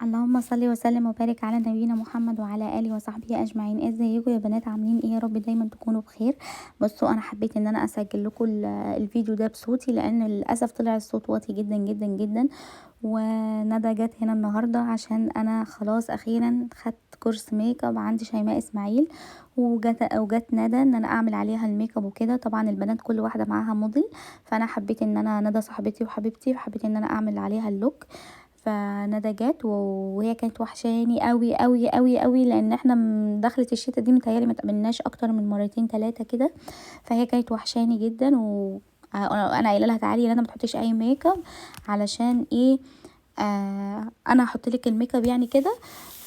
اللهم صل وسلم وبارك على نبينا محمد وعلى اله وصحبه اجمعين. ازيكم يا بنات؟ عاملين ايه؟ يا رب دايما تكونوا بخير. بصوا، انا حبيت ان انا اسجل لكم الفيديو ده بصوتي، لان للاسف طلع الصوت واطي جدا جدا جدا. وندى جت هنا النهارده عشان انا خلاص اخيرا خدت كورس ميك اب عند شيماء اسماعيل، وجت ندى ان انا اعمل عليها الميك اب وكده. طبعا البنات كل واحده معاها موديل، فانا حبيت ان انا ندى صاحبتي وحبيبتي، فحبيت ان انا اعمل عليها اللوك. فندى جت وهي كانت وحشاني قوي قوي قوي قوي، لان احنا من دخلة الشتا دي متهيألي ما تقابلناش اكتر من مرتين تلاتة كده. فهي كانت وحشاني جدا، انا قايله لها تعالي يا ندى ما تحطيش اي ميك اب علشان ايه، انا هحط لك الميك اب يعني كده.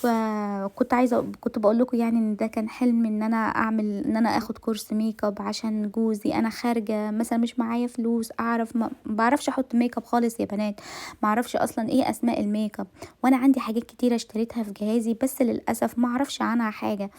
فكنت عايزه، كنت بقول لكم يعني ان ده كان حلم ان انا اعمل، ان انا اخد كورس ميك اب عشان جوزي. انا خارجه مثلا مش معايا فلوس اعرف، ما بعرفش احط ميك اب خالص يا بنات، ما اعرفش اصلا ايه اسماء الميك اب. وانا عندي حاجات كتيره اشتريتها في جهازي بس للاسف ما اعرفش عنها حاجه.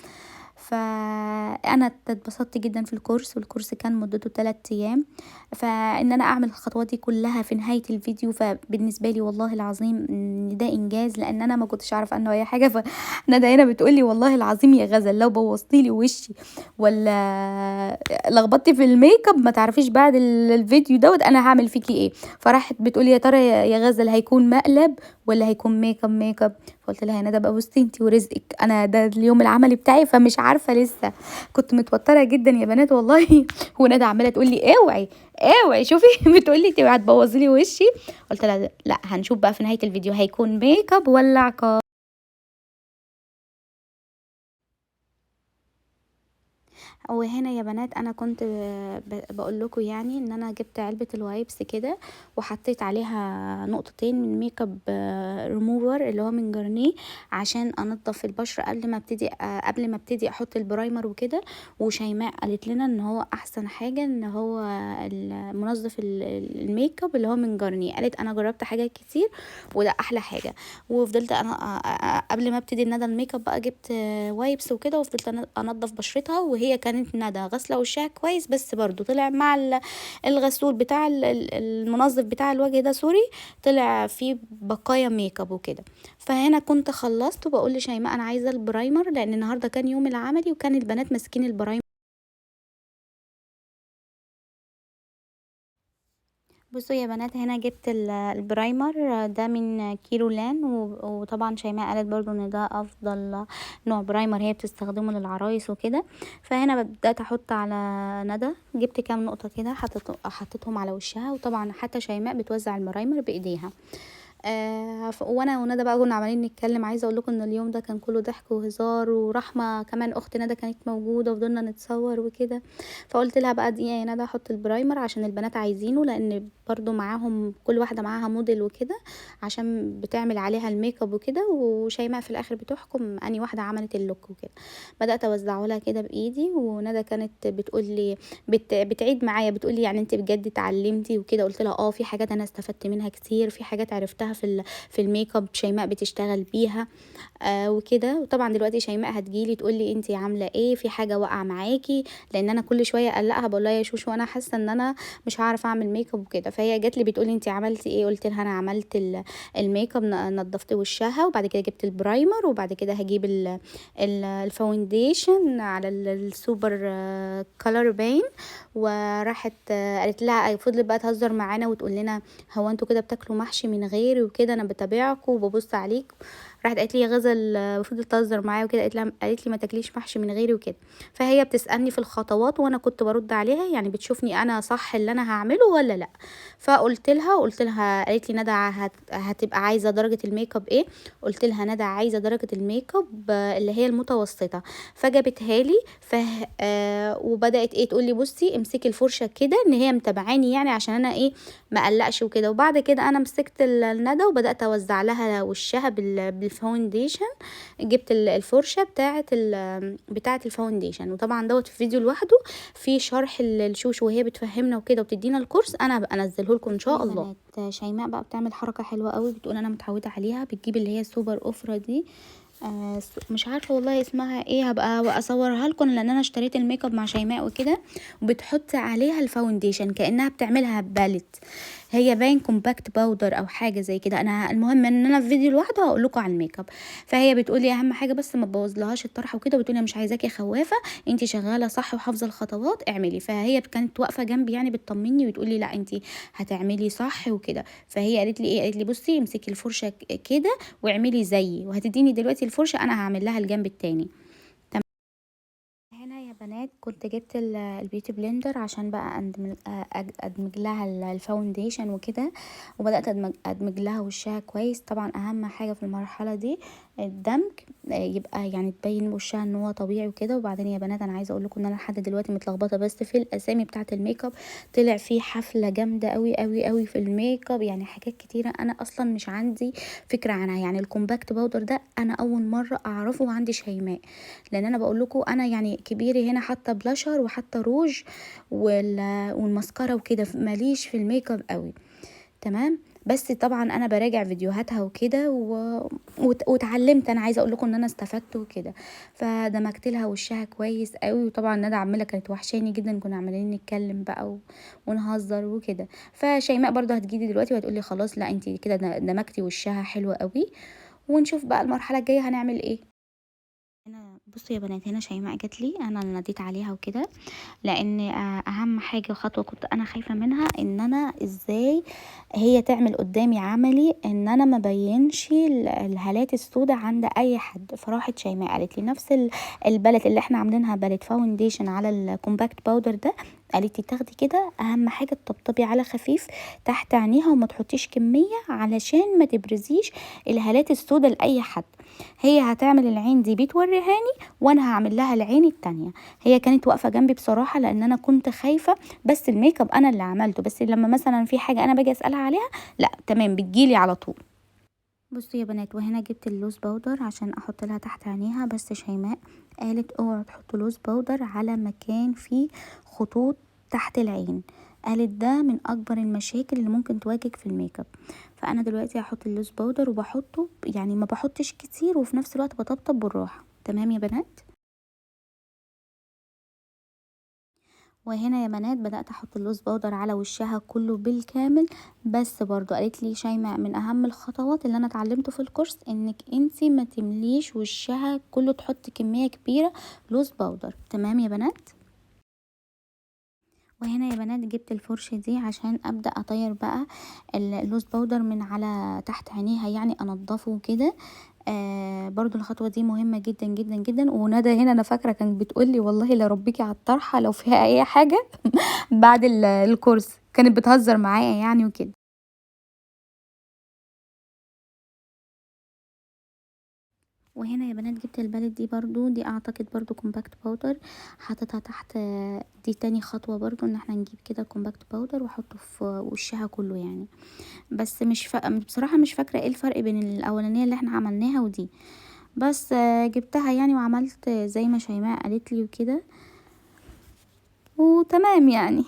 فانا اتبسطت جدا في الكورس، والكورس كان مدته 3 ايام. فان انا اعمل الخطوات دي كلها في نهايه الفيديو، فبالنسبه لي والله العظيم ان ده انجاز، لان انا ما كنتش اعرف عنه اي حاجه. فندى هنا بتقولي والله العظيم يا غزل لو بوظتي لي وشي ولا لخبطتي في الميك اب ما تعرفيش بعد الفيديو دوت انا هعمل فيكي ايه. فراحت بتقولي يا ترى يا غزل هيكون مقلب ولا هيكون ميك اب. فقلت لها يا ندى بقى بصي انتي ورزقك، انا ده اليوم العملي بتاعي فمش عارفه لسه. كنت متوتره جدا يا بنات والله. وندى عماله تقول لي اوعي اوعي شوفي بتقول لي انتي هتبوظي لي وشي. قلت لها لا، هنشوف بقى في نهايه الفيديو هيكون ميك اب ولا عقاب. وهنا يا بنات انا كنت بقول لكم يعني ان انا جبت علبه الوايبس كده، وحطيت عليها نقطتين من ميك اب ريموفر اللي هو من جارنيه، عشان انضف البشره قبل ما ابتدي احط البرايمر وكده. وشيماء قالت لنا ان هو احسن حاجه ان هو المنظف الميك اب اللي هو من جارنيه. قالت انا جربت حاجات كتير وده احلى حاجه. وفضلت انا قبل ما ابتدي ندى الميك اب بقى جبت وايبس وكده، وفضلت انضف بشرتها. وهي كانت ندى غاسله وشها كويس، بس برضو طلع مع الغسول بتاع المنظف بتاع الوجه ده، سوري، طلع فيه بقايا ميك اب وكده. فهنا كنت خلصت وبقول لشيماء انا عايزه البرايمر، لان النهارده كان يوم العملي وكان البنات ماسكين البرايمر. بصوا يا بنات، هنا جبت البرايمر ده من كيلو لان، وطبعا شيماء قالت برضو ان ده افضل نوع برايمر هي بتستخدمه للعرايس وكده. فهنا بدأت احط على ندى، جبت كام نقطة كده حطيتهم على وشها. وطبعا حتى شيماء بتوزع البرايمر بايديها. وانا وندى بقى كنا عمالين نتكلم. عايزه اقول لكم ان اليوم ده كان كله ضحك وهزار، ورحمه كمان اخت ندى كانت موجوده وفضلنا نتصور وكده. فقلت لها بقى دي يا ندى احط البرايمر عشان البنات عايزينه، لان برضو معاهم كل واحده معاها موديل وكده، عشان بتعمل عليها الميك اب وكده. وشيماء في الاخر بتحكم اني واحده عملت اللوك وكده. بدات اوزعه لها كده بايدي، وندى كانت بتقول لي بتعيد معايا، بتقول لي يعني انت بجد اتعلمتي وكده. قلت لها اه، في حاجات انا استفدت منها كتير، في حاجات عرفتها في الميك اب شيماء بتشتغل بيها وكده. وطبعا دلوقتي شيماء هتجيلي تقول لي انت عامله ايه، في حاجه واقعه معاكي، لان انا كل شويه اقلقها بقول لها يا شوشو انا حاسه ان انا مش هعرف اعمل ميك اب وكده. فهي جات لي بتقول لي انت عملتي ايه. قلت لها انا عملت الميك اب، نضفت وشها، وبعد كده جبت البرايمر، وبعد كده هجيب الفاونديشن على السوبر كولر باين. وراحت قالت لها، فضلت بقى تهزر معانا وتقول لنا هو انتوا كده بتاكلوا محشي من غيري وكده، انا بتابعكم وببص عليكم. راحت قالت لي يا غزل، فضلت تهزر معايا وكده، قالت لي ما تاكليش محشي من غيري وكده. فهي بتسالني في الخطوات وانا كنت برد عليها، يعني بتشوفني انا صح اللي انا هعمله ولا لا. فقلت لها قالت لي ندى هتبقى عايزه درجه الميك اب ايه. قلت لها ندى عايزه درجه الميك اب اللي هي المتوسطه. فجابتها لي وبدات ايه تقول لي بصي امسكي الفرشه كده، ان هي متابعاني يعني عشان انا ايه ما اقلقش وكده. وبعد كده انا مسكت الندى وبدات اوزع لها وشها بالفاونديشن. جبت الفرشه بتاعه الفاونديشن. وطبعا دوت في فيديو لوحده في شرح الشوش وهي بتفهمنا وكده وبتدينا الكورس، انا بقى انزله لكم ان شاء الله. شيماء بقى بتعمل حركه حلوه قوي، بتقول انا متعوده عليها، بتجيب اللي هي السوبر اوفرا دي، مش عارفه والله اسمها ايه، هبقى اصورها لكم، لان انا اشتريت الميك اب مع شيماء وكده. وبتحط عليها الفاونديشن كانها بتعملها باليت. هي باين كومباكت باودر او حاجه زي كده. انا المهم ان انا في فيديو لوحده هقول لكم على الميك اب. فهي بتقولي اهم حاجه بس ما تبوظلهاش الطرحه وكده، بتقولي انا مش عايزاكي خوافه، انت شغاله صح وحافظه الخطوات اعملي. فهي كانت واقفه جنبي يعني بتطمني وتقولي لا انت هتعملي صح وكده. فهي قالت لي ايه، قالت لي بصي امسكي الفرشه كده واعملي زيي، وهتديني دلوقتي الفرشه انا هعمل لها الجنب التاني. هنا يا بنات كنت جبت البيوتي بلندر عشان بقى ادمج لها الفاونديشن وكده، وبدات ادمج لها وشها كويس. طبعا اهم حاجه في المرحله دي الدمج، يبقى يعني تبين وشها ان هو طبيعي وكده. وبعدين يا بنات انا عايزه اقول لكم ان انا لحد دلوقتي متلخبطه بس في الاسامي بتاعه الميك اب. طلع في حفله جامده قوي قوي قوي في الميك اب، يعني حاجات كتيره انا اصلا مش عندي فكره عنها. يعني الكومباكت باودر ده انا اول مره اعرفه وعندي شيماء، لان انا بقول لكم انا يعني كبيري هنا حتى بلاشر وحتى روج والماسكارا وكده، ماليش في الميك اب قوي. تمام. بس طبعا انا براجع فيديوهاتها وكده واتعلمت. انا عايزه اقول لكم ان انا استفدت وكده، فدمجت لها وشها كويس قوي. وطبعا ندى عماله كانت وحشاني جدا، كنا عمالين نتكلم بقى ونهزر وكده. فشيماء برضه هتجيلي دلوقتي وهتقولي خلاص لا انتي كده دمجتي وشها حلوه قوي، ونشوف بقى المرحله الجايه هنعمل ايه. هنا بصوا يا بنات، هنا شيماء جات لي، انا اللي ناديت عليها وكده، لان اهم حاجه خطوه كنت انا خايفه منها ان انا ازاي هي تعمل قدامي عملي ان انا ما بينش الهالات السوداء عند اي حد. فراحت شيماء قالت لي نفس البالت اللي احنا عاملينها بالت فاونديشن على الكومباكت باودر ده، قالت لي تاخدي كده اهم حاجه تطبطبي على خفيف تحت عينيها وما تحطيش كميه علشان ما تبرزيش الهالات السوداء لاي حد. هي هتعمل العين دي بتوريهاني وانا هعمل لها العين التانية. هي كانت واقفه جنبي بصراحه لان انا كنت خايفه، بس الميك اب انا اللي عملته، بس لما مثلا في حاجه انا باجي اسالها عليها لا تمام بتجيلي على طول. بصوا يا بنات، وهنا جبت اللوز باودر عشان احط لها تحت عينيها، بس شيماء قالت اوعوا تحطوا لوز باودر على مكان فيه خطوط تحت العين، قالت ده من اكبر المشاكل اللي ممكن تواجهك في الميك اب. فانا دلوقتي هحط اللوز باودر وبحطه يعني ما بحطش كتير، وفي نفس الوقت بطبطب بالراحه. تمام يا بنات. وهنا يا بنات بدأت احط اللوز باودر على وشها كله بالكامل. بس برضو قالت لي شيماء من اهم الخطوات اللي انا اتعلمته في الكورس انك انتي ما تمليش وشها كله تحط كمية كبيرة لوز باودر. تمام يا بنات. وهنا يا بنات جبت الفرشة دي عشان ابدأ اطير بقى اللوز باودر من على تحت عينيها، يعني انضفه كده. برضو الخطوة دي مهمة جدا جدا جدا. وندى هنا انا فاكرة كانت بتقولي والله لا ربيكي على الطرحة لو فيها اي حاجة بعد الكورس، كانت بتهزر معايا يعني وكده. وهنا يا بنات جبت البالت دي برضو، دي اعتقد برضو كومباكت باودر، حطيتها تحت. دي تاني خطوة برضو ان احنا نجيب كده كومباكت باودر واحطه في وشها كله يعني. بس بصراحة مش فاكرة ايه الفرق بين الاولانية اللي احنا عملناها ودي، بس جبتها يعني وعملت زي ما شيماء قالت لي وكده، وتمام يعني.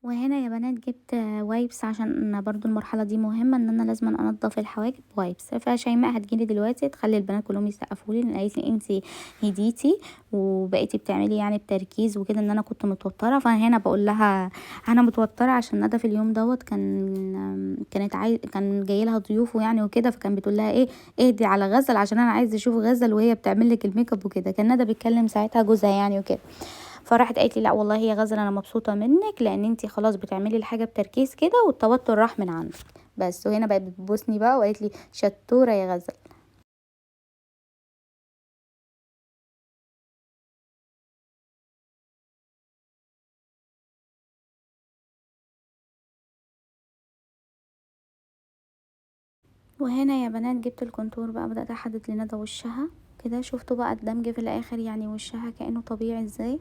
وهنا يا بنات جبت وايبس عشان برضو المرحلة دي مهمة ان انا لازم انضف الحواجب وايبس. فشيماء هتجيلي دلوقتي تخلي البنات كلهم يسقفولي، لان قالت لي انتي هديتي وبقيتي بتعملي يعني بتركيز وكده ان انا كنت متوترة. فانا هنا بقول لها انا متوترة عشان ندى في اليوم دوت كان جاي لها ضيوف يعني وكده، فكان بتقول لها ايه اهدي على غزل عشان انا عايزه اشوف غزل وهي بتعمل لك الميك اب وكده. كان ندى بيتكلم ساعتها جوزها يعني وكده. فراحت قالت لي لا والله يا غزل انا مبسوطه منك لان انتي خلاص بتعملي الحاجه بتركيز كده والتوتر راح من عندك. بس وهنا بقت بتبوسني بقى وقالت لي شطوره يا غزل. وهنا يا بنات جبت الكونتور بقى، بدات احدد لندى وشها كده. شفتوا بقى الدمج في الاخر يعني وشها كانه طبيعي ازاي.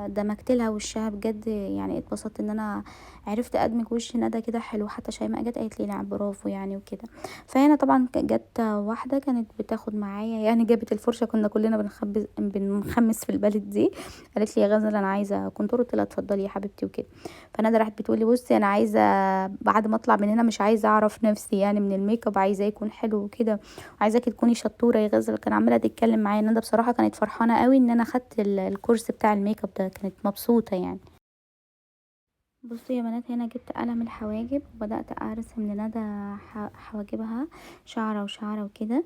دمجت لها وشها بجد، يعني اتبسطت ان انا عرفت ادمج وش ندى كده حلو. حتى شيماء جت قالت لي لا برافو يعني وكده. فهنا طبعا جت واحده كانت بتاخد معايا يعني جابت الفرشه، كنا كلنا بنخمس في البلد دي. قالت لي يا غزل انا عايزه كونتور، قلت لها اتفضلي يا حبيبتي وكده. فندى راحت بتقولي بصي انا عايزه بعد ما اطلع من هنا مش عايزه اعرف نفسي يعني من الميك اب، عايزاه يكون حلو وكده، عايزاكي تكوني شطوره يا غزل. كان عماله تتكلم معايا ندى بصراحه كانت فرحانه قوي ان انا خدت الكورس بتاع الميك اب ده، كانت مبسوطه يعني. بصوا يا بنات، هنا جبت قلم الحواجب وبدأت ارسم لندى حواجبها شعرة وشعرة وكده.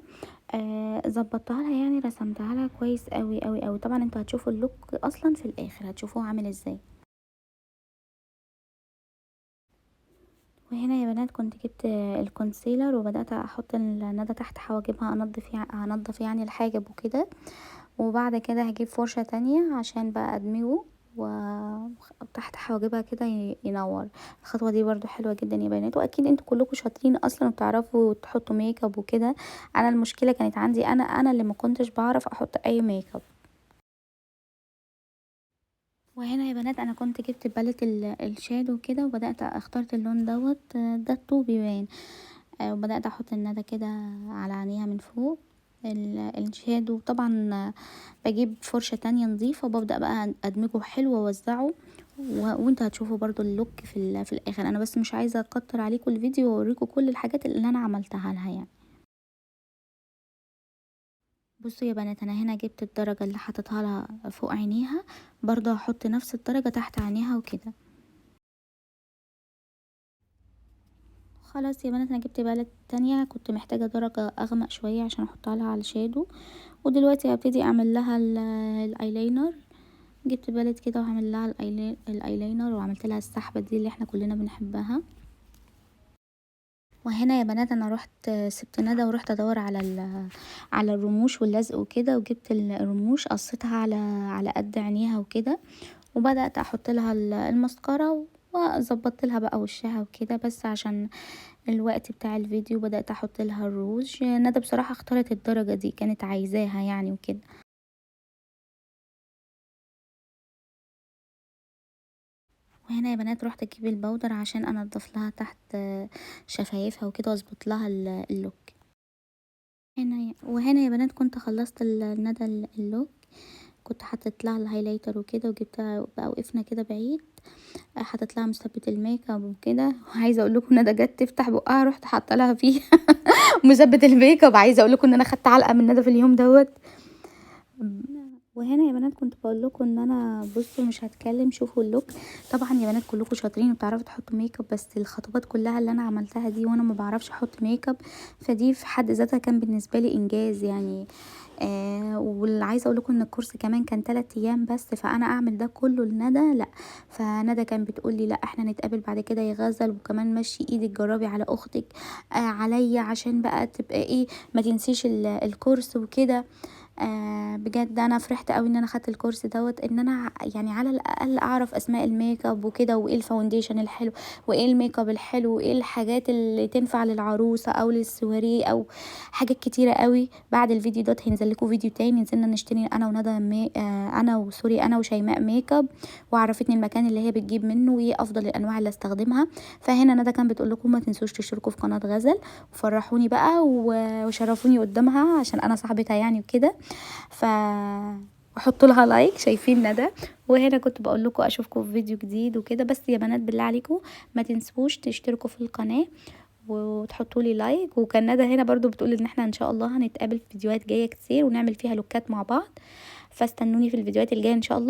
ظبطتها لها يعني، رسمتها لها كويس قوي قوي قوي. طبعا انتوا هتشوفوا اللوك اصلا في الاخر، هتشوفوه عامل ازاي. وهنا يا بنات كنت جبت الكونسيلر وبدأت احط الندى تحت حواجبها، انضف يعني الحاجب وكده. وبعد كده هجيب فرشة تانية عشان بقى ادمجه وتحت حواجبها كده ينور. الخطوة دي برضو حلوة جدا يا بنات، واكيد انتوا كلكم شاطرين اصلا وبتعرفوا تحطوا ميك اب وكده. انا المشكلة كانت عندي انا اللي ما كنتش بعرف احط اي ميك اب. وهنا يا بنات انا كنت جبت باليت الشادو كده وبدأت اخترت اللون دوت، ده الطوبي باين. وبدأت احط الندى كده على عينيها من فوق الشادو. طبعا بجيب فرشة تانية نظيفة وببدأ بقى ادمجه حلو واوزعه. وانتوا هتشوفوا برضو اللوك في الاخر. انا بس مش عايزة اكتر عليكم الفيديو واوريكم كل الحاجات اللي انا عملتها لها يعني. بصوا يا بنات، انا هنا جبت الدرجة اللي حطيتها لها فوق عينيها، برضو هحط نفس الدرجة تحت عينيها وكده. خلاص يا بنات، انا جبت بالة تانية كنت محتاجة درجة اغمق شوية عشان احطها لها على الشادو. ودلوقتي هبتدي اعمل لها الايلاينر. جبت باليت كده وهعمل لها الايلاينر وعملت لها السحبة دي اللي احنا كلنا بنحبها. وهنا يا بنات انا رحت سبت ندى ورحت ادور على الرموش واللزق وكده، وجبت الرموش قصيتها على قد عينيها وكده. وبدأت احط لها المسكرة وظبطت لها بقى وشها وكده. بس عشان الوقت بتاع الفيديو بدأت احط لها الروج. ندى بصراحة اختارت الدرجة دي، كانت عايزاها يعني وكده. وهنا يا بنات رحت اجيب البودر عشان انضف لها تحت شفايفها وكده واظبط لها اللوك. وهنا يا بنات كنت خلصت ندى اللوك. كنت حطيت لها الهايلايتر وكده وجبتها بقى، وقفنا كده بعيد. حطيت لها مثبت الميك اب وكده. وعايزه اقول لكم ندى جت تفتح بقها رحت حاطه لها فيه مثبت الميك اب. عايزه اقول لكم ان انا خدت علقه من ندى في اليوم دوت. وهنا يا بنات كنت بقول لكم ان انا بصوا مش هتكلم، شوفوا اللوك. طبعا يا بنات كلكم شاطرين وبتعرفوا تحطوا ميك اب، بس الخطوات كلها اللي انا عملتها دي وانا ما بعرفش احط ميك اب، فدي في حد ذاتها كان بالنسبه لي انجاز يعني. واللي عايزه اقول لكم ان الكورس كمان كان 3 ايام بس، فانا اعمل ده كله لندى لا. فندى كان بتقول لي لا احنا نتقابل بعد كده يا غزل، وكمان مشي ايدك جربي على اختك عليا عشان بقى تبقى ايه، ما تنسيش الكورس وكده. بجد انا فرحت قوي ان انا خدت الكورس دوت، ان انا يعني على الاقل اعرف اسماء الميك اب وكده، وايه الفاونديشن الحلو وايه الميك اب الحلو وايه الحاجات اللي تنفع للعروسه او للسواريه او حاجات كتيره قوي. بعد الفيديو دوت هينزل لكم فيديو تاني نزلنا نشتري انا وندى انا وشيماء ميك اب، وعرفتني المكان اللي هي بتجيب منه وايه افضل الانواع اللي استخدمها. فهنا ندى كان بتقول لكم ما تنسوش تشتركوا في قناه غزل وفرحوني بقى وشرفوني قدامها عشان انا صاحبتها يعني وكده. ف وحطوا لها لايك. شايفين ندى. وهنا كنت بقول لكم اشوفكم في فيديو جديد وكده. بس يا بنات بالله عليكم ما تنسوش تشتركوا في القناه وتحطوا لي لايك. وكان ندى هنا برضو بتقول ان احنا ان شاء الله هنتقابل في فيديوهات جايه كتير ونعمل فيها لوكات مع بعض، فاستنوني في الفيديوهات الجايه ان شاء الله.